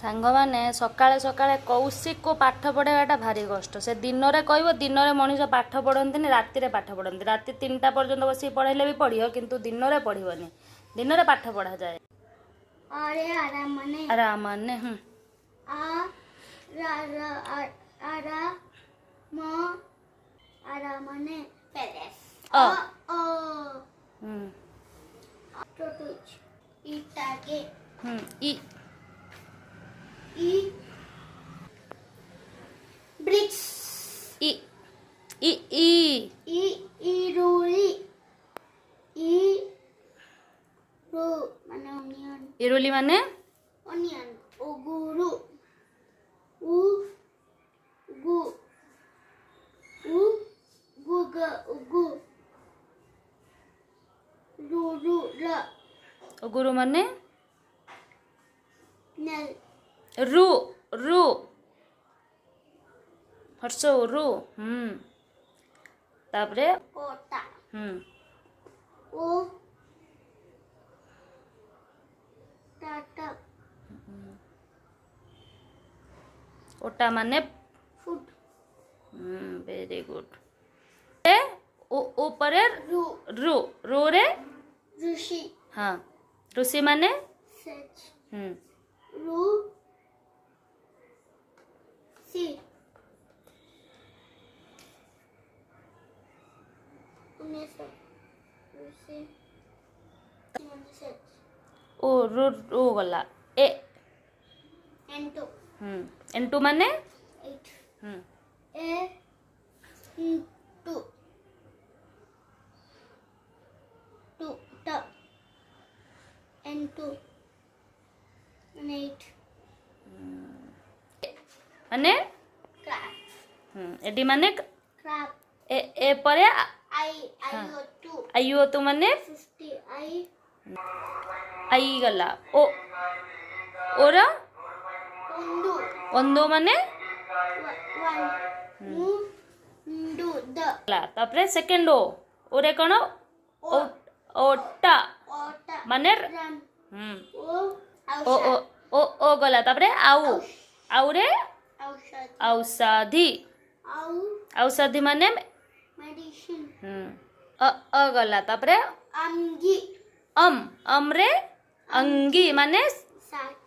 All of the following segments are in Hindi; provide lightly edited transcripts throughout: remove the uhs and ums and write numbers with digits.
सांग मैंने सकाळे सकाळे कौशिक को पाठ पढ़ाटा भारी कष्ट से दिन में कह दिन में मनीष पाठ पढ़ती राति पाठ पढ़ती राति 3टा पर्यंत बस पढ़े भी पढ़ किंतु दिन में पढ़नी दिन में पाठ पढ़ा जाए आराम bricks ई ई ई iruli माने onion इरुली माने onion oguru u gu guga ugu lulu la गुरु माने nel रू रू हर्षो रू तापरे kota o tata ओटा माने food वेरी गुड ऊपर ru रू रू रे rushi हाँ ऋषि माने sage ru si rusi ओ रू रू गला ए and two एंटू माने 8 a two and two and 8 माने crab एडी माने crab ए ए परे I got two आयु तो माने 50 आई गला ओ ओर undo ओंदो माने one do the ला तापरे सेकंड ओ ओरे कोन ओ ओटा ota माने run ओ o ओ ओ ओ गला तापरे आउ आउ रे outside औषधि au औषधि माने medicine अ गला तापरे amgi अम रे अंगी माने sat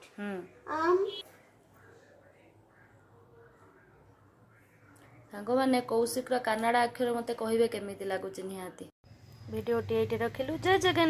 सांग मैंने कौशिक कानाडा अक्षर मते कहबे केमिति लागुची निहाती वीडियो टी रखिलु जय जगन्नाथ।